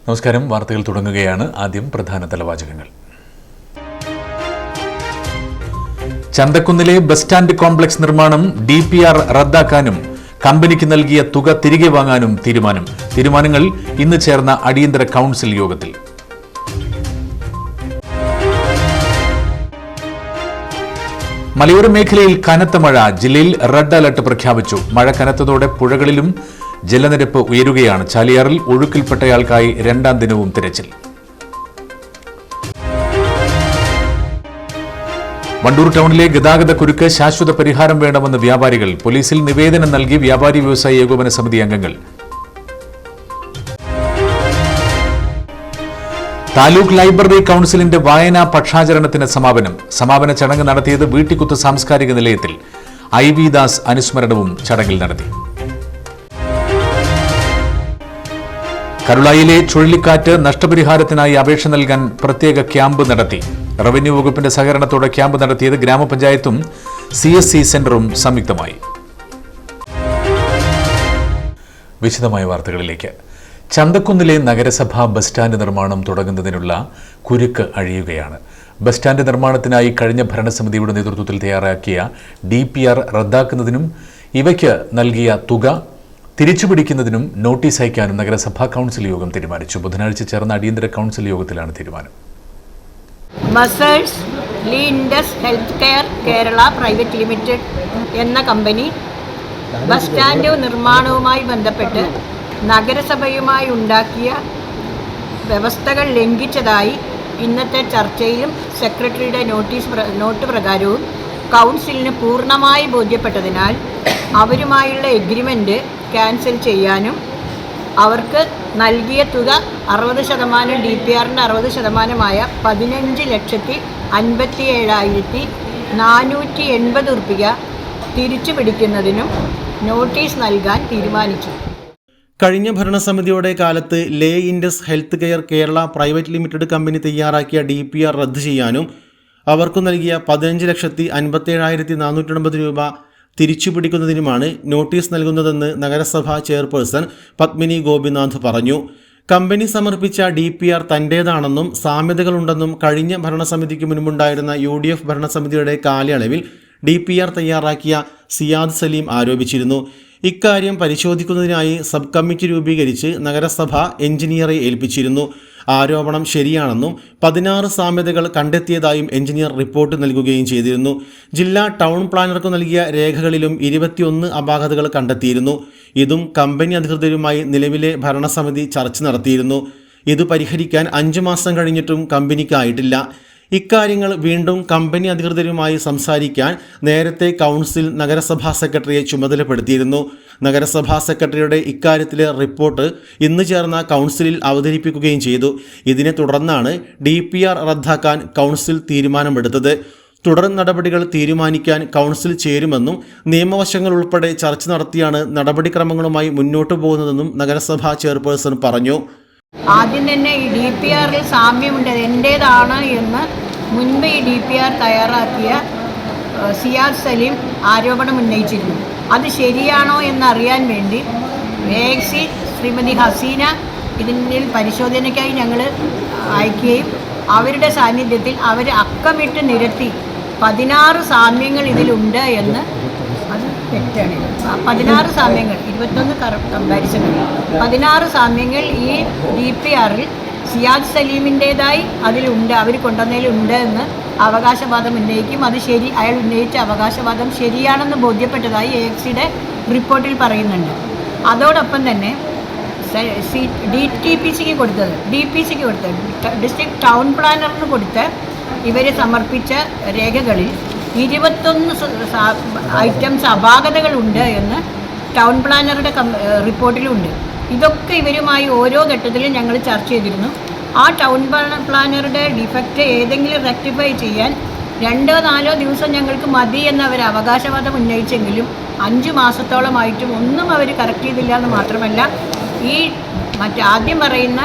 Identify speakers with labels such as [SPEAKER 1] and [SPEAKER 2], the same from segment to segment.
[SPEAKER 1] നമസ്കാരം. വാർത്തകൾ തുടങ്ങുകയാണ്. ആദ്യം പ്രധാന തലവാചകങ്ങൾ. ചന്തക്കുന്നിലെ ബസ് സ്റ്റാൻഡ് കോംപ്ലക്സ് നിർമ്മാണം DPR റദ്ദാക്കാനും കമ്പനിക്ക് നൽകിയ തുക തിരികെ വാങ്ങാനും തീരുമാനങ്ങൾ ഇന്ന് ചേർന്ന അടിയന്തര കൌൺസിൽ യോഗത്തിൽ. മലയോര മേഖലയിൽ കനത്ത മഴ. ജില്ലയിൽ റെഡ് അലർട്ട് പ്രഖ്യാപിച്ചു. മഴ കനത്തതോടെ പുഴകളിലും ജലനിരപ്പ് ഉയരുകയാണ്. ചാലിയാറിൽ ഒഴുക്കിൽപ്പെട്ടയാൾക്കായി രണ്ടാം ദിനവും തിരച്ചിൽ. വണ്ടൂർ ടൗണിലെ ഗതാഗത കുരുക്ക് ശാശ്വത പരിഹാരം വേണമെന്ന് വ്യാപാരികൾ. പോലീസിൽ നിവേദനം നൽകി വ്യാപാരി വ്യവസായി ഏകോപന സമിതി അംഗങ്ങൾ. താലൂക്ക് ലൈബ്രറി കൌൺസിലിന്റെ വായനാ പക്ഷാചരണത്തിന് സമാപന ചടങ്ങ് നടത്തിയത് വീട്ടിക്കുത്ത് സാംസ്കാരിക നിലയത്തിൽ. IV ദാസ് അനുസ്മരണവും ചടങ്ങിൽ നടത്തി. കരുളായിലെ ചുഴലിക്കാറ്റ് നഷ്ടപരിഹാരത്തിനായി അപേക്ഷ നൽകാൻ പ്രത്യേക ക്യാമ്പ് നടത്തി. റവന്യൂ വകുപ്പിന്റെ സഹകരണത്തോടെ ക്യാമ്പ് നടത്തിയത് ഗ്രാമപഞ്ചായത്തും CSC സെന്ററും സംയുക്തമായി. വിശദമായ വാർത്തകളിലേക്ക്. ചന്തക്കുന്നിലെ നഗരസഭാ ബസ് സ്റ്റാൻഡ് നിർമ്മാണം തുടങ്ങുന്നതിനുള്ള കുരുക്ക് അഴിയുകയാണ്. ബസ് സ്റ്റാൻഡ് നിർമ്മാണത്തിനായി കഴിഞ്ഞ ഭരണസമിതിയുടെ നേതൃത്വത്തിൽ തയ്യാറാക്കിയ DPR റദ്ദാക്കുന്നതിനും ഇവയ്ക്ക് നൽകിയ തുക തിരിച്ചുപിടിക്കുന്നതിനും നോട്ടീസ് അയക്കാനും നഗരസഭാ കൌൺസിൽ യോഗം തീരുമാനിച്ചു. ബുധനാഴ്ച ചേർന്ന അടിയന്തര കൌൺസിൽ യോഗത്തിലാണ് തീരുമാനം.
[SPEAKER 2] Messrs Lee Indus health care Kerala private limited എന്ന കമ്പനി ബസ് സ്റ്റാൻഡ് നിർമ്മാണവുമായി ബന്ധപ്പെട്ട് നഗരസഭയുമായി ഉണ്ടാക്കിയ വ്യവസ്ഥകൾ ലംഘിച്ചതായി ഇന്നത്തെ ചർച്ചയിലും സെക്രട്ടറിയുടെ നോട്ട് പ്രകാരവും കൗൺസിലിന് പൂർണ്ണമായി ബോധ്യപ്പെട്ടതിനാൽ അവരുമായുള്ള എഗ്രിമെൻ്റ് ക്യാൻസൽ ചെയ്യാനും അവർക്ക് നൽകിയ തുക 60% DPRൻ്റെ 60%മായ 15,57,480 രൂപ തിരിച്ചു പിടിക്കുന്നതിനും നോട്ടീസ് നൽകാൻ തീരുമാനിച്ചു.
[SPEAKER 3] കഴിഞ്ഞ ഭരണസമിതിയുടെ കാലത്ത് ലേ Indus health care Kerala private limited company തയ്യാറാക്കിയ DPR റദ്ദ് ചെയ്യാനും അവർക്കു നൽകിയ 15,57,480 രൂപ തിരിച്ചുപിടിക്കുന്നതിനുമാണ് നോട്ടീസ് നൽകുന്നതെന്ന് നഗരസഭാ ചെയർപേഴ്സൺ പത്മിനി ഗോപിനാഥ് പറഞ്ഞു. കമ്പനി സമർപ്പിച്ച DPR തൻ്റേതാണെന്നും സാമ്യതകളുണ്ടെന്നും കഴിഞ്ഞ ഭരണസമിതിക്ക് മുൻപുണ്ടായിരുന്ന UDF ഭരണസമിതിയുടെ കാലയളവിൽ DPR തയ്യാറാക്കിയ സിയാദ് സലീം ആരോപിച്ചിരുന്നു. ഇക്കാര്യം പരിശോധിക്കുന്നതിനായി സബ് കമ്മിറ്റി രൂപീകരിച്ച് നഗരസഭ എഞ്ചിനീയറെ ഏൽപ്പിച്ചിരുന്നു. ആരോപണം ശരിയാണെന്നും 16 സാമ്യതകൾ കണ്ടെത്തിയതായും എഞ്ചിനീയർ റിപ്പോർട്ട് നൽകുകയും ചെയ്തിരുന്നു. ജില്ലാ ടൗൺ പ്ലാനർക്ക് നൽകിയ രേഖകളിലും 21 അപാകതകൾ കണ്ടെത്തിയിരുന്നു. ഇതും കമ്പനി അധികൃതരുമായി നിലവിലെ ഭരണസമിതി ചർച്ച നടത്തിയിരുന്നു. ഇത് പരിഹരിക്കാൻ 5 മാസം കഴിഞ്ഞിട്ടും കമ്പനിക്കായിട്ടില്ല. ഇക്കാര്യങ്ങൾ വീണ്ടും കമ്പനി അധികൃതരുമായി സംസാരിക്കാൻ നേരത്തെ കൗൺസിൽ നഗരസഭാ സെക്രട്ടറിയെ ചുമതലപ്പെടുത്തിയിരുന്നു. നഗരസഭാ സെക്രട്ടറിയുടെ ഇക്കാര്യത്തിലെ റിപ്പോർട്ട് ഇന്ന് ചേർന്ന കൗൺസിലിൽ അവതരിപ്പിക്കുകയും ചെയ്തു. ഇതിനെ തുടർന്നാണ് DPR റദ്ദാക്കാൻ കൗൺസിൽ തീരുമാനമെടുത്തത്. തുടർ നടപടികൾ തീരുമാനിക്കാൻ കൗൺസിൽ ചേരുമെന്നും നിയമവശങ്ങൾ ഉൾപ്പെടെ ചർച്ച നടത്തിയാണ് നടപടിക്രമങ്ങളുമായി മുന്നോട്ടു പോകുന്നതെന്നും നഗരസഭാ ചെയർപേഴ്സൺ പറഞ്ഞു.
[SPEAKER 2] ആദ്യം തന്നെ ഈ DPRൽ സാമ്യമുണ്ട്, എൻ്റേതാണ് എന്ന് മുൻപ് ഈ DPR തയ്യാറാക്കിയ സിയാദ് സലീം ആരോപണം ഉന്നയിച്ചിരുന്നു. അത് ശരിയാണോ എന്നറിയാൻ വേണ്ടി AXC ശ്രീമതി ഹസീന ഇതിൽ പരിശോധനയ്ക്കായി ഞങ്ങൾ അയക്കുകയും അവരുടെ സാന്നിധ്യത്തിൽ അവർ അക്കമിട്ട് നിരത്തി 16 സാമ്യങ്ങൾ ഇതിലുണ്ട് എന്ന്. അത് തെറ്റാണ്. 16 സാമ്യങ്ങൾ, 21 കമ്പാരിസൺ, 16 സാമ്യങ്ങൾ ഈ DPRൽ സിയാദ് സലീമിൻ്റേതായി അതിലുണ്ട്, അവർ കൊണ്ടുവന്നതിലുണ്ട് എന്ന് അവകാശവാദം ഉന്നയിക്കും. അത് ശരി, അയാൾ ഉന്നയിച്ച അവകാശവാദം ശരിയാണെന്ന് ബോധ്യപ്പെട്ടതായി AXCയുടെ റിപ്പോർട്ടിൽ പറയുന്നുണ്ട്. അതോടൊപ്പം തന്നെ DPCക്ക് കൊടുത്തത് ഡിസ്ട്രിക്ട് ടൗൺ പ്ലാനറിന് കൊടുത്ത് ഇവർ സമർപ്പിച്ച രേഖകളിൽ 21 ഐറ്റംസ് അപാകതകളുണ്ട് എന്ന് ടൗൺ പ്ലാനറുടെ റിപ്പോർട്ടിലുണ്ട്. ഇതൊക്കെ ഇവരുമായി ഓരോ ഘട്ടത്തിലും ഞങ്ങൾ ചർച്ച ചെയ്തിരുന്നു. ആ ടൗൺ പ്ലാനറുടെ ഡിഫക്റ്റ് ഏതെങ്കിലും റെക്ടിഫൈ ചെയ്യാൻ 2-4 ദിവസം ഞങ്ങൾക്ക് മതി എന്ന് അവർ അവകാശവാദം ഉന്നയിച്ചെങ്കിലും 5 മാസത്തോളമായിട്ടും ഒന്നും അവർ കറക്റ്റ് ചെയ്തില്ല എന്ന് മാത്രമല്ല, ഈ ആദ്യം പറയുന്ന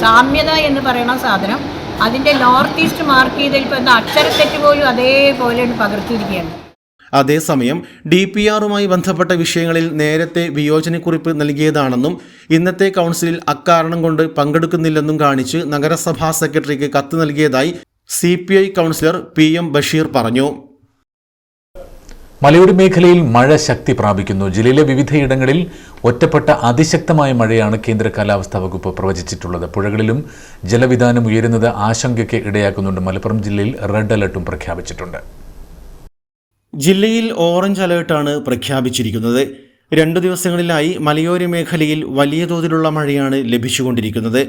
[SPEAKER 2] സാമ്യത എന്ന് പറയുന്ന സാധനം അതിൻ്റെ നോർത്ത് ഈസ്റ്റ് മാർക്ക് ചെയ്തതിൽ ഇപ്പോൾ അക്ഷരത്തെറ്റ് പോലും അതേപോലെ പകർത്തിയിരിക്കുകയാണ്.
[SPEAKER 3] അതേസമയം DPRുമായി ബന്ധപ്പെട്ട വിഷയങ്ങളിൽ നേരത്തെ വിയോജനക്കുറിപ്പ് നൽകിയതാണെന്നും ഇന്നത്തെ കൗൺസിലിൽ അക്കാരണം കൊണ്ട് പങ്കെടുക്കുന്നില്ലെന്നും കാണിച്ച് നഗരസഭാ സെക്രട്ടറിക്ക് കത്ത് നൽകിയതായി CPI കൗൺസിലർ PM ബഷീർ പറഞ്ഞു.
[SPEAKER 1] മലയോര മേഖലയിൽ മഴ ശക്തി പ്രാപിക്കുന്നു. ജില്ലയിലെ വിവിധയിടങ്ങളിൽ ഒറ്റപ്പെട്ട അതിശക്തമായ മഴയാണ് കേന്ദ്ര കാലാവസ്ഥാ വകുപ്പ് പ്രവചിച്ചിട്ടുള്ളത്. പുഴകളിലും ജലവിധാനം ഉയരുന്നത് ആശങ്കയ്ക്ക് ഇടയാക്കുന്നുണ്ട്. മലപ്പുറം ജില്ലയിൽ റെഡ് അലർട്ടും പ്രഖ്യാപിച്ചിട്ടുണ്ട്.
[SPEAKER 3] ജില്ലയിൽ ഓറഞ്ച് അലേർട്ടാണ് പ്രഖ്യാപിച്ചിരിക്കുന്നത്. 2 ദിവസങ്ങളിലായി മലയോര മേഖലയിൽ വലിയ തോതിലുള്ള മഴയാണ് ലഭിച്ചുകൊണ്ടിരിക്കുന്നത്.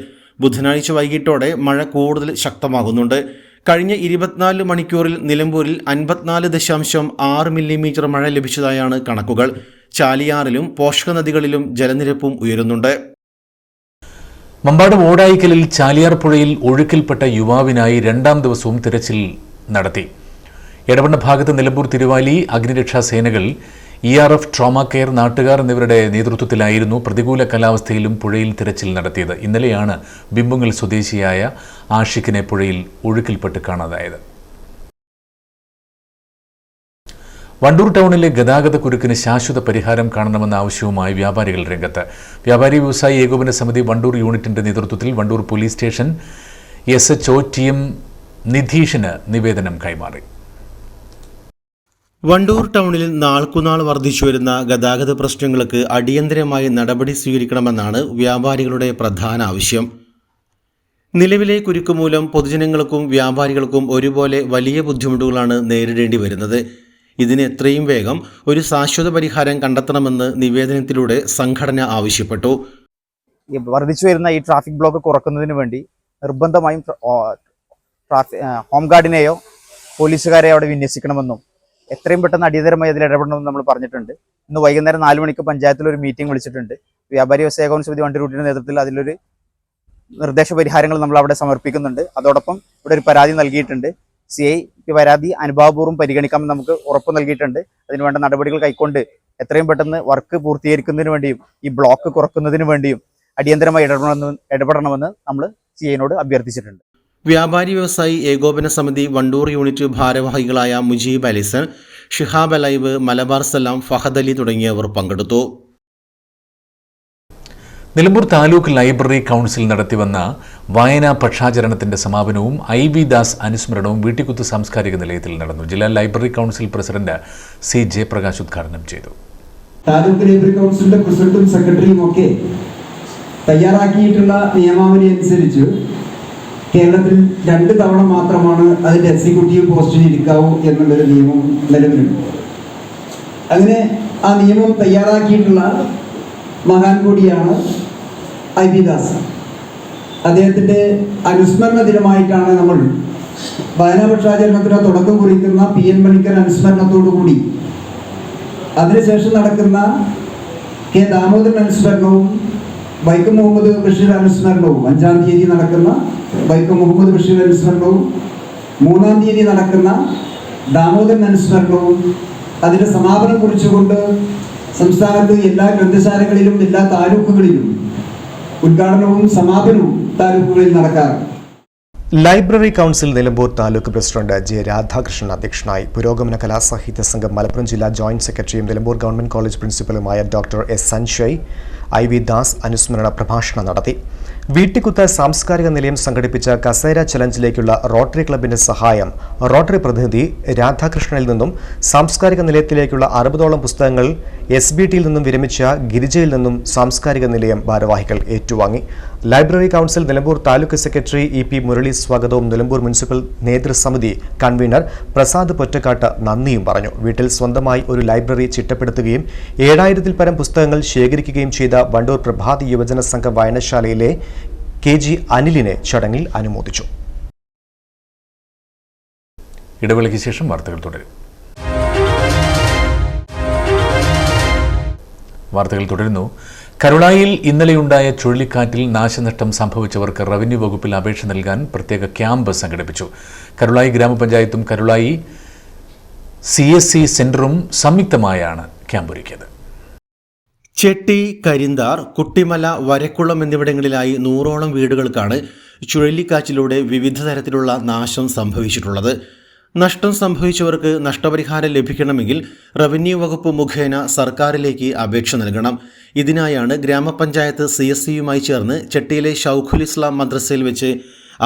[SPEAKER 3] ബുധനാഴ്ച വൈകിട്ടോടെ മഴ കൂടുതൽ ശക്തമാകുന്നുണ്ട്. കഴിഞ്ഞ 24 മണിക്കൂറിൽ നിലമ്പൂരിൽ 54.6 മില്ലിമീറ്റർ മഴ ലഭിച്ചതായാണ് കണക്കുകൾ. ചാലിയാറിലും പോഷക നദികളിലും ജലനിരപ്പും ഉയരുന്നുണ്ട്.
[SPEAKER 1] മമ്പാട് ഓടായിക്കലിൽ ചാലിയാർ പുഴയിൽ ഒഴുക്കിൽപ്പെട്ട യുവാവിനായി 2ാം ദിവസവും തിരച്ചിൽ നടത്തി. എടവണ്ണ ഭാഗത്ത് നിലമ്പൂർ തിരുവാലി അഗ്നിരക്ഷാ സേനകൾ ERF ട്രോമ കെയർ നാട്ടുകാർ എന്നിവരുടെ നേതൃത്വത്തിലായിരുന്നു പ്രതികൂല കാലാവസ്ഥയിലും പുഴയിൽ തിരച്ചിൽ നടത്തിയത്. ഇന്നലെയാണ് ബിംബുങ്ങൽ സ്വദേശിയായ ആഷിഖിനെ പുഴയിൽ ഒഴുക്കിൽപ്പെട്ട് കാണാതായത്. വണ്ടൂർ ടൗണിലെ ഗതാഗത കുരുക്കിന് ശാശ്വത പരിഹാരം കാണണമെന്ന ആവശ്യവുമായി വ്യാപാരികൾ രംഗത്ത്. വ്യാപാരി വ്യവസായി ഏകോപന സമിതി വണ്ടൂർ യൂണിറ്റിന്റെ നേതൃത്വത്തിൽ Wandoor police station SHO TM നിധീഷിന് നിവേദനം കൈമാറി.
[SPEAKER 3] വണ്ടൂർ ടൗണിൽ നാൾക്കുനാൾ വർദ്ധിച്ചുവരുന്ന ഗതാഗത പ്രശ്നങ്ങൾക്ക് അടിയന്തരമായി നടപടി സ്വീകരിക്കണമെന്നാണ് വ്യാപാരികളുടെ പ്രധാന ആവശ്യം. നിലവിലെ കുരുക്ക് മൂലം പൊതുജനങ്ങൾക്കും വ്യാപാരികൾക്കും ഒരുപോലെ വലിയ ബുദ്ധിമുട്ടുകളാണ് നേരിടേണ്ടി വരുന്നത്. ഇതിന് എത്രയും വേഗം ഒരു ശാശ്വത പരിഹാരം കണ്ടെത്തണമെന്ന് നിവേദനത്തിലൂടെ സംഘടന ആവശ്യപ്പെട്ടു.
[SPEAKER 4] വർദ്ധിച്ചു വരുന്ന ഈ ട്രാഫിക് ബ്ലോക്ക് കുറക്കുന്നതിന് വേണ്ടി നിർബന്ധമായും ഹോം ഗാർഡിനെയോ പോലീസുകാരെയോ അവിടെ വിന്യസിക്കണമെന്നും എത്രയും പെട്ടെന്ന് അടിയന്തരമായി അതിൽ ഇടപെടണമെന്ന് നമ്മൾ പറഞ്ഞിട്ടുണ്ട്. ഇന്ന് വൈകുന്നേരം 4 മണിക്ക് പഞ്ചായത്തിൽ ഒരു മീറ്റിംഗ് വിളിച്ചിട്ടുണ്ട്. വ്യാപാരി വ്യവസായ ഏകോപന സമിതി വണ്ടൂർ റൂട്ടിന്റെ നേതൃത്വത്തിൽ അതിലൊരു നിർദ്ദേശ പരിഹാരങ്ങൾ നമ്മൾ അവിടെ സമർപ്പിക്കുന്നുണ്ട്. അതോടൊപ്പം ഇവിടെ ഒരു പരാതി നൽകിയിട്ടുണ്ട്. CI പരാതി അനുഭാവപൂർവ്വം പരിഗണിക്കാമെന്ന് നമുക്ക് ഉറപ്പ് നൽകിയിട്ടുണ്ട്. അതിനുവേണ്ട നടപടികൾ കൈക്കൊണ്ട് എത്രയും പെട്ടെന്ന് വർക്ക് പൂർത്തീകരിക്കുന്നതിന് വേണ്ടിയും ഈ ബ്ലോക്ക് കുറക്കുന്നതിന് വേണ്ടിയും അടിയന്തരമായി ഇടപെടണമെന്ന് നമ്മൾ CIനോട് അഭ്യർത്ഥിച്ചിട്ടുണ്ട്.
[SPEAKER 3] വ്യാപാരി വ്യവസായി ഏകോപന സമിതി വണ്ടൂർ യൂണിറ്റ് ഭാരവാഹികളായ മുജീബ് അലിസൺ, ഷിഹാബ് അലൈബ്, മലബാർ സലാം, ഫഹദ് അലി തുടങ്ങിയവർ പങ്കെടുത്തു.
[SPEAKER 1] നിലമ്പൂർ താലൂക്ക് ലൈബ്രറി കൗൺസിൽ നടത്തിവന്ന വായനാ പക്ഷാചരണത്തിന്റെ സമാപനവും IB ദാസ് അനുസ്മരണവും വീട്ടിക്കുത്ത് സാംസ്കാരിക നിലയത്തിൽ നടന്നു. ജില്ലാ library council president C Jayaprakash ഉദ്ഘാടനം ചെയ്തു.
[SPEAKER 5] താലൂക്ക് ലൈബ്രറി കൗൺസിലിന്റെ പ്രസിഡന്റും സെക്രട്ടറിയും ഒക്കെ തയ്യാറാക്കിയിട്ടുള്ള നിയമാവലി അനുസരിച്ച് കേരളത്തിൽ 2 തവണ മാത്രമാണ് അതിന്റെ എക്സിക്യൂട്ടീവ് പോസ്റ്റിൽ ഇരിക്കാവൂ എന്നുള്ളൊരു നിയമം നിലവിലുണ്ട്. അങ്ങനെ ആ നിയമം തയ്യാറാക്കിയിട്ടുള്ള മഹാൻ കൂടിയാണ് IB ദാസ്. അദ്ദേഹത്തിൻ്റെ അനുസ്മരണ ദിനമായിട്ടാണ് നമ്മൾ വായനാപക്ഷാചരണത്തിന് തുടക്കം കുറിക്കുന്ന PN പണിക്കർ അനുസ്മരണത്തോടു കൂടി അതിനുശേഷം നടക്കുന്ന K ദാമോദരൻ അനുസ്മരണവും വൈക്കം മുഹമ്മദ് ബഷീർ അനുസ്മരണവും 5-ാം തീയതി നടക്കുന്ന വൈക്കം മുഹമ്മദ് ബഷീർ അനുസ്മരണവും 3-ാം തീയതി നടക്കുന്ന ദാമോദരൻ അനുസ്മരണവും അതിൻ്റെ സമാപനം കുറിച്ചുകൊണ്ട് സംസ്ഥാനത്ത് എല്ലാ ഗ്രന്ഥശാലകളിലും എല്ലാ താലൂക്കുകളിലും ഉദ്ഘാടനവും സമാപനവും താലൂക്കുകളിൽ നടക്കാറുണ്ട്.
[SPEAKER 6] Library council Nilambur taluk president J Radhakrishnan അധ്യക്ഷനായി. പുരോഗമന കലാസാഹിത്യ സംഘം മലപ്പുറം ജില്ലാ ജോയിന്റ് സെക്രട്ടറിയും നിലമ്പൂർ ഗവൺമെന്റ് കോളേജ് പ്രിൻസിപ്പലുമായ Dr. S Sanjay IB Das അനുസ്മരണ പ്രഭാഷണം നടത്തി. വീട്ടിക്കുത്ത് സാംസ്കാരിക നിലയം സംഘടിപ്പിച്ച കസേര ചലഞ്ചിലേക്കുള്ള റോട്ടറി ക്ലബിന്റെ സഹായം റോട്ടറി പ്രതിനിധി രാധാകൃഷ്ണനിൽ നിന്നും സാംസ്കാരിക നിലയത്തിലേക്കുള്ള 60ഓളം പുസ്തകങ്ങൾ SBTയിൽ നിന്നും വിരമിച്ച ഗിരിജയിൽ നിന്നും സാംസ്കാരിക നിലയം ഭാരവാഹികൾ ഏറ്റുവാങ്ങി. Library council Nilambur taluk secretary EP Murali സ്വാഗതവും നിലമ്പൂർ മുനിസിപ്പൽ നേതൃസമിതി കൺവീനർ പ്രസാദ് പൊറ്റക്കാട്ട് നന്ദിയും പറഞ്ഞു. വീട്ടിൽ സ്വന്തമായി ഒരു ലൈബ്രറി ചിട്ടപ്പെടുത്തുകയും 7000-ൽ പരം പുസ്തകങ്ങൾ ശേഖരിക്കുകയും ചെയ്ത വണ്ടൂർ പ്രഭാതി യുവജന സംഘ വായനശാലയിലെ KG അനിലിനെ ചടങ്ങിൽ അനുമോദിച്ചു.
[SPEAKER 1] ഇടവേളയ്ക്ക് ശേഷം വാർത്തകൾ തുടരും. വാർത്തകൾ തുടരുന്നു. കരുളായിൽ ഇന്നലെയുണ്ടായ ചുഴലിക്കാറ്റിൽ നാശനഷ്ടം സംഭവിച്ചവർക്ക് റവന്യൂ വകുപ്പിൽ അപേക്ഷ നൽകാൻ പ്രത്യേക ക്യാമ്പ് സംഘടിപ്പിച്ചു. കരുളായി ഗ്രാമപഞ്ചായത്തും കരുളായി CSC സെന്ററും സംയുക്തമായാണ് ക്യാമ്പ് ഒരുക്കിയത്.
[SPEAKER 3] ചെട്ടി, കരിന്താർ, കുട്ടിമല, വരക്കുളം എന്നിവിടങ്ങളിലായി 100ഓളം വീടുകൾക്കാണ് ചുഴലിക്കാറ്റിലൂടെ വിവിധ തരത്തിലുള്ള നാശം സംഭവിച്ചിട്ടുള്ളത്. നഷ്ടം സംഭവിച്ചവർക്ക് നഷ്ടപരിഹാരം ലഭിക്കണമെങ്കിൽ റവന്യൂ വകുപ്പ് മുഖേന സർക്കാരിലേക്ക് അപേക്ഷ നൽകണം. ഇതിനായാണ് ഗ്രാമപഞ്ചായത്ത് CSCയുമായി ചേർന്ന് ചെട്ടിയിലെ ഷൗഖുൽ ഇസ്ലാം മദ്രസയിൽ വെച്ച്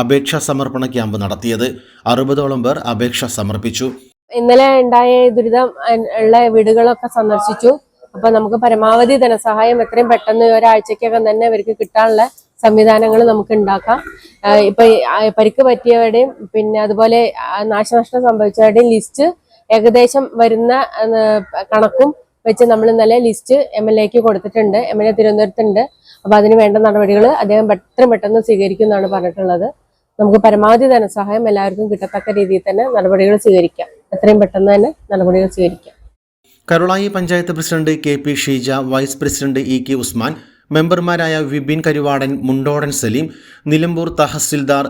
[SPEAKER 3] അപേക്ഷാ സമർപ്പണ ക്യാമ്പ് നടത്തിയത്. 60ഓളം പേർ അപേക്ഷ സമർപ്പിച്ചു.
[SPEAKER 7] ഇന്നലെ ഉണ്ടായ ദുരിതം ഉള്ള വീടുകളൊക്കെ സന്ദർശിച്ചു. അപ്പൊ നമുക്ക് പരമാവധി ധനസഹായം എത്രയും പെട്ടെന്ന് ഒരാഴ്ചക്കകം തന്നെ ഇവർക്ക് കിട്ടാനുള്ള സംവിധാനങ്ങൾ നമുക്ക് ഉണ്ടാക്കാം. ഇപ്പൊ പരിക്ക് പറ്റിയവരുടെയും പിന്നെ അതുപോലെ നാശനഷ്ടം സംഭവിച്ചവരുടെയും ലിസ്റ്റ് ഏകദേശം വരുന്ന കണക്കും വെച്ച് നമ്മൾ ഇന്നലെ ലിസ്റ്റ് MLAക്ക് കൊടുത്തിട്ടുണ്ട്. MLA തിരുവനന്തപുരത്തുണ്ട്. അപ്പൊ അതിന് വേണ്ട നടപടികൾ അദ്ദേഹം എത്രയും പെട്ടെന്ന് സ്വീകരിക്കുമെന്നാണ് പറഞ്ഞിട്ടുള്ളത്. നമുക്ക് പരമാവധി ധനസഹായം എല്ലാവർക്കും കിട്ടത്തക്ക രീതിയിൽ തന്നെ നടപടികൾ സ്വീകരിക്കാം. എത്രയും പെട്ടെന്ന് തന്നെ നടപടികൾ സ്വീകരിക്കാം.
[SPEAKER 3] Karulai panchayat president KP Sheeja, vice president EK Usman, മെമ്പർമാരായ Vipin Karuvadan, Mundodan Salim, Nilambur tahsildar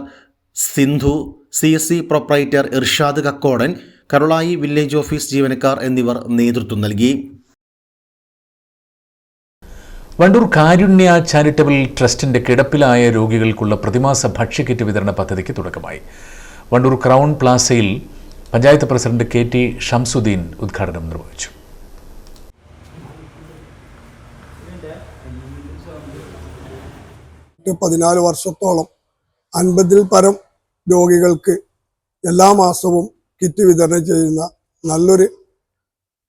[SPEAKER 3] Sindhu, CSC proprietor Irshad Kakkodan, Karulai village office ജീവനക്കാർ എന്നിവർ നേതൃത്വം നൽകി.
[SPEAKER 1] വണ്ടൂർ കാരുണ്യ ചാരിറ്റബിൾ ട്രസ്റ്റിന്റെ കിടപ്പിലായ രോഗികൾക്കുള്ള പ്രതിമാസ ഭക്ഷ്യക്കിറ്റ് വിതരണ പദ്ധതിക്ക് തുടക്കമായി. വണ്ടൂർ ക്രൗൺ പ്ലാസയിൽ പഞ്ചായത്ത് പ്രസിഡന്റ് KT ഷംസുദ്ദീൻ ഉദ്ഘാടനം നിർവഹിച്ചു.
[SPEAKER 8] പതിനാല് വർഷത്തോളം 50-ൽ പരം രോഗികൾക്ക് എല്ലാ മാസവും കിറ്റ് വിതരണം ചെയ്യുന്ന നല്ലൊരു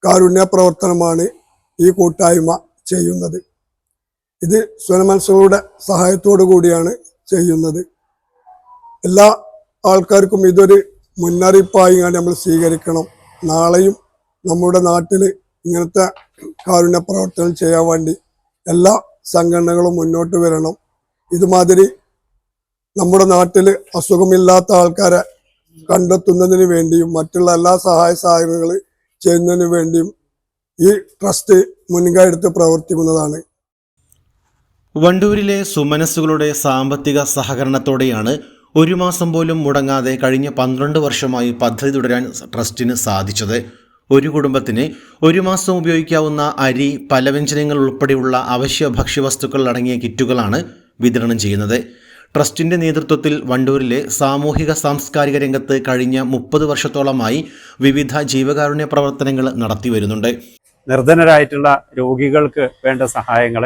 [SPEAKER 8] കാരുണ്യ പ്രവർത്തനമാണ് ഈ കൂട്ടായ്മ ചെയ്യുന്നത്. ഇത് സ്വനമനസ്സുകളുടെ സഹായത്തോടു കൂടിയാണ് ചെയ്യുന്നത്. എല്ലാ ആൾക്കാർക്കും ഇതൊരു മുന്നറിയിപ്പായി നമ്മൾ സ്വീകരിക്കണം. നാളെയും നമ്മുടെ നാട്ടിൽ ഇങ്ങനത്തെ കാരുണ്യ പ്രവർത്തനം ചെയ്യാൻ വേണ്ടി എല്ലാ സംഘടനകളും മുന്നോട്ട് വരണം. ഇതുമാതിരി നമ്മുടെ നാട്ടിൽ അസുഖമില്ലാത്ത ആൾക്കാരെ കണ്ടെത്തുന്നതിന് വേണ്ടിയും മറ്റുള്ള എല്ലാ സഹായങ്ങൾ ചെയ്യുന്നതിന് വേണ്ടിയും ഈ ട്രസ്റ്റ് മുൻകൈ എടുത്ത് പ്രവർത്തിക്കുന്നതാണ്.
[SPEAKER 3] വണ്ടൂരിലെ സുമനസ്സുകളുടെ സാമ്പത്തിക സഹകരണത്തോടെയാണ് ഒരു മാസം പോലും മുടങ്ങാതെ കഴിഞ്ഞ 12 വർഷമായി പദ്ധതി തുടരാൻ ട്രസ്റ്റിന് സാധിച്ചത്. ഒരു കുടുംബത്തിന് ഒരു മാസം ഉപയോഗിക്കാവുന്ന അരി, പലവ്യഞ്ജനങ്ങൾ ഉൾപ്പെടെയുള്ള അവശ്യ ഭക്ഷ്യവസ്തുക്കൾ അടങ്ങിയ കിറ്റുകളാണ് വിതരണം ചെയ്യുന്നത്. ട്രസ്റ്റിന്റെ നേതൃത്വത്തിൽ വണ്ടൂരിലെ സാമൂഹിക സാംസ്കാരിക രംഗത്ത് കഴിഞ്ഞ 30 വർഷത്തോളമായി വിവിധ ജീവകാരുണ്യ പ്രവർത്തനങ്ങൾ നടത്തി വരുന്നുണ്ട്.
[SPEAKER 9] നിർധനരായിട്ടുള്ള രോഗികൾക്ക് വേണ്ട സഹായങ്ങൾ,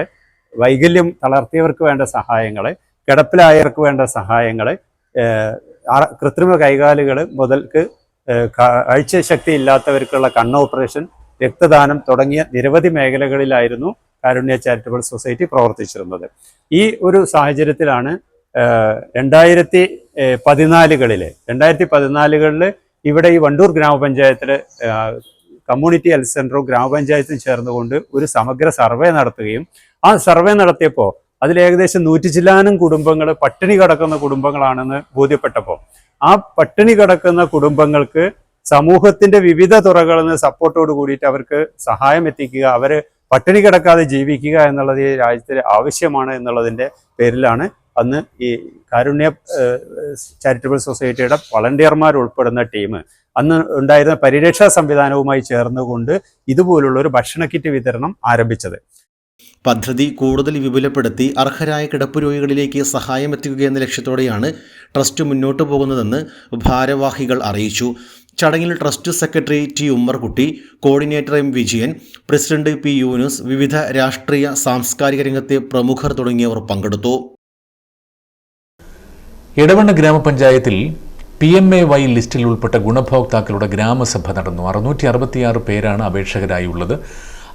[SPEAKER 9] വൈകല്യം തളർത്തിയവർക്ക് വേണ്ട സഹായങ്ങൾ, കിടപ്പിലായവർക്ക് വേണ്ട സഹായങ്ങൾ, കൃത്രിമ കൈകാലുകൾ മുതൽക്ക് കാഴ്ചശക്തി ഇല്ലാത്തവർക്കുള്ള കണ്ണ് ഓപ്പറേഷൻ, രക്തദാനം തുടങ്ങിയ നിരവധി മേഖലകളിലായിരുന്നു കാരുണ്യ ചാരിറ്റബിൾ സൊസൈറ്റി പ്രവർത്തിച്ചിരുന്നത്. ഈ ഒരു സാഹചര്യത്തിലാണ് 2014 ഇവിടെ ഈ വണ്ടൂർ ഗ്രാമപഞ്ചായത്തിൽ കമ്മ്യൂണിറ്റി ഹെൽത്ത് സെൻ്ററും ഗ്രാമപഞ്ചായത്തും ചേർന്നുകൊണ്ട് ഒരു സമഗ്ര സർവേ നടത്തുകയും ആ സർവേ നടത്തിയപ്പോൾ അതിൽ ഏകദേശം 100 ചില്ലാനും കുടുംബങ്ങൾ പട്ടിണി കിടക്കുന്ന കുടുംബങ്ങളാണെന്ന് ബോധ്യപ്പെട്ടപ്പോൾ ആ പട്ടിണി കിടക്കുന്ന കുടുംബങ്ങൾക്ക് സമൂഹത്തിന്റെ വിവിധ തുറകളിൽ നിന്ന് സപ്പോർട്ടോട് കൂടിയിട്ട് അവർക്ക് സഹായം എത്തിക്കുക, അവര് പട്ടിണി കിടക്കാതെ ജീവിക്കുക എന്നുള്ളത് ഈ രാജ്യത്തിൽ ആവശ്യമാണ് എന്നുള്ളതിൻ്റെ പേരിലാണ് അന്ന് ഈ കാരുണ്യ ചാരിറ്റബിൾ സൊസൈറ്റിയുടെ വളണ്ടിയർമാർ ഉൾപ്പെടുന്ന ടീം അന്ന് ഉണ്ടായിരുന്ന പരിരക്ഷാ സംവിധാനവുമായി ചേർന്നുകൊണ്ട് ഇതുപോലുള്ള ഒരു ഭക്ഷണ കിറ്റ് വിതരണം ആരംഭിച്ചത്.
[SPEAKER 3] പദ്ധതി കൂടുതൽ വിപുലപ്പെടുത്തി അർഹരായ കിടപ്പ് രോഗികളിലേക്ക് സഹായം എത്തിക്കുക എന്ന ലക്ഷ്യത്തോടെയാണ് ട്രസ്റ്റ് മുന്നോട്ടു പോകുന്നതെന്ന് ഭാരവാഹികൾ അറിയിച്ചു. ചടങ്ങിൽ trust secretary T Ummerkutty, coordinator M Vijayan, president P Yunus, വിവിധ രാഷ്ട്രീയ സാംസ്കാരിക രംഗത്തെ പ്രമുഖർ തുടങ്ങിയവർ പങ്കെടുത്തു.
[SPEAKER 1] എടവണ്ണ ഗ്രാമപഞ്ചായത്തിൽ PMAY ലിസ്റ്റിൽ ഉൾപ്പെട്ട ഗുണഭോക്താക്കളുടെ ഗ്രാമസഭ നടന്നു. 666 പേരാണ് അപേക്ഷകരായി ഉള്ളത്.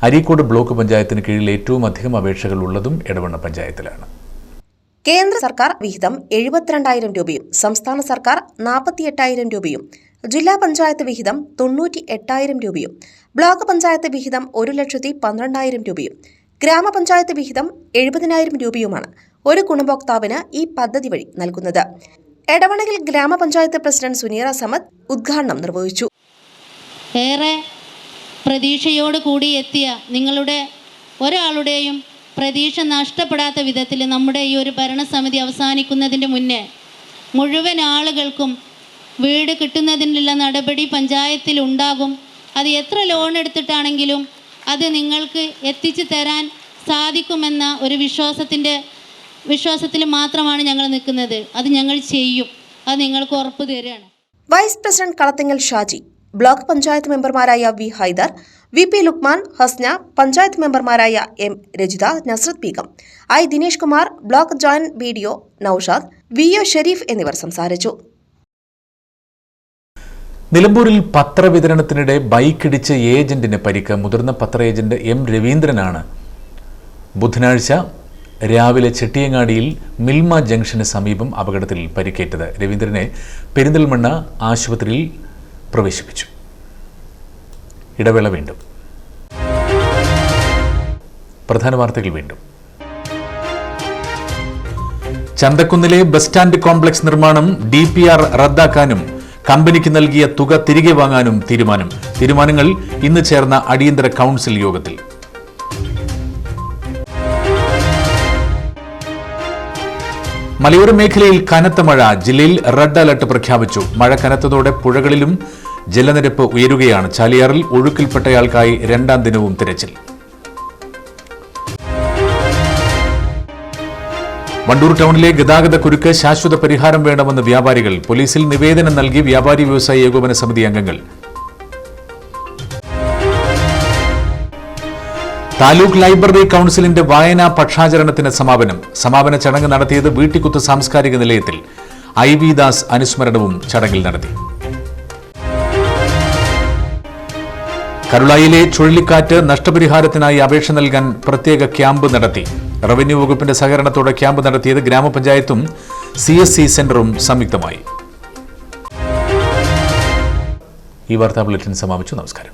[SPEAKER 1] അരീക്കോട് ബ്ലോക്ക് പഞ്ചായത്തിന് കീഴിൽ ഏറ്റവും അധികം അപേക്ഷകൾ ഉള്ളതും എടവണ്ണ പഞ്ചായത്തിലാണ്.
[SPEAKER 10] കേന്ദ്ര സർക്കാർ വിഹിതം 72,000 രൂപയും സംസ്ഥാന സർക്കാർ 48,000 രൂപയും, ജില്ലാ പഞ്ചായത്ത് വിഹിതം 98,000 രൂപയും, ബ്ലോക്ക് പഞ്ചായത്ത് വിഹിതം 1,12,000 രൂപയും, ഗ്രാമപഞ്ചായത്ത് വിഹിതം 70,000 രൂപയുമാണ് ഒരു ഗുണഭോക്താവിന് ഈ പദ്ധതി വഴി നൽകുന്നത്. എടവണ്ണയിൽ ഗ്രാമപഞ്ചായത്ത് പ്രസിഡന്റ് സുനീറ സമദ് ഉദ്ഘാടനം നിർവഹിച്ചു.
[SPEAKER 11] ഏറെ പ്രതീക്ഷയോട് കൂടി എത്തിയ നിങ്ങളുടെ ഒരാളുടെയും പ്രതീക്ഷ നഷ്ടപ്പെടാത്ത വിധത്തിൽ നമ്മുടെ ഈ ഒരു ഭരണസമിതി അവസാനിക്കുന്നതിൻ്റെ മുന്നേ മുഴുവൻ ആളുകൾക്കും വീട് കിട്ടുന്നതിനുള്ള നടപടി പഞ്ചായത്തിൽ ഉണ്ടാകും. അത് എത്ര ലോൺ എടുത്തിട്ടാണെങ്കിലും അത് നിങ്ങൾക്ക് എത്തിച്ചു തരാൻ സാധിക്കുമെന്ന ഒരു വിശ്വാസത്തിൽ മാത്രമാണ് ഞങ്ങൾ നിൽക്കുന്നത്. അത് ഞങ്ങൾ ചെയ്യും. അത് നിങ്ങൾക്ക് ഉറപ്പ് തരികയാണ്.
[SPEAKER 10] Vice president Kalathingal Shaji, block panchayat മെമ്പർമാരായ V Haider, V P Luqman, Hasna, panchayat മെമ്പർമാരായ M Rajitha, Nasrath Beegum, I Dinesh Kumar, block joint BDO Naushad, VO Shareef എന്നിവർ സംസാരിച്ചു.
[SPEAKER 1] നിലമ്പൂരിൽ പത്രവിതരണത്തിനിടെ ബൈക്കിടിച്ച് ഏജന്റിന് പരിക്ക്. മുതിർന്ന പത്ര ഏജന്റ് M രവീന്ദ്രനാണ് ബുധനാഴ്ച രാവിലെ ചെട്ടിയങ്ങാടിയിൽ മിൽമ ജംഗ്ഷന് സമീപം അപകടത്തിൽ പരിക്കേറ്റത്. രവീന്ദ്രനെ പെരിന്തൽമണ്ണ ആശുപത്രിയിൽ പ്രവേശിപ്പിച്ചു. ഇടവേള വീണ്ടും. പ്രധാന വാർത്തകൾ വീണ്ടും. ചന്തക്കുന്നിലെ ബസ് സ്റ്റാൻഡ് കോംപ്ലക്സ് നിർമ്മാണം DPR റദ്ദാക്കാനും കമ്പനിക്ക് നൽകിയ തുക തിരികെ വാങ്ങാനും തീരുമാനങ്ങൾ ഇന്ന് ചേർന്ന അടിയന്തര കൗൺസിൽ യോഗത്തിൽ. മലയോര മേഖലയിൽ കനത്ത മഴ. ജില്ലയിൽ റെഡ് അലർട്ട് പ്രഖ്യാപിച്ചു. മഴ കനത്തതോടെ പുഴകളിലും ജലനിരപ്പ് ഉയരുകയാണ്. ചാലിയാറിൽ ഒഴുക്കിൽപ്പെട്ടയാൾക്കായി 2ാം ദിനവും തിരച്ചിൽ. വണ്ടൂർ ടൗണിലെ ഗതാഗത കുരുക്ക് ശാശ്വത പരിഹാരം വേണമെന്ന് വ്യാപാരികൾ. പോലീസിൽ നിവേദനം നൽകി വ്യാപാരി വ്യവസായ ഏകോപന സമിതി അംഗങ്ങൾ. താലൂക്ക് ലൈബ്രറി കൗൺസിലിന്റെ വായനാ പക്ഷാചരണത്തിന് സമാപന ചടങ്ങ് നടത്തിയത് വീട്ടിക്കുത്ത് സാംസ്കാരിക നിലയത്തിൽ. IV ദാസ് അനുസ്മരണവും ചടങ്ങിൽ നടത്തി. കരുളായിലെ ചുഴലിക്കാറ്റ് നഷ്ടപരിഹാരത്തിനായി അപേക്ഷ നൽകാൻ പ്രത്യേക ക്യാമ്പ് നടത്തി. റവന്യൂ വകുപ്പിന്റെ സഹകരണത്തോടെ ക്യാമ്പ് നടത്തിയത് ഗ്രാമപഞ്ചായത്തും CSC സെന്ററും സംയുക്തമായി. ഈ വാർത്താ ബുള്ളറ്റിൻ സമാപിച്ചു. നമസ്കാരം.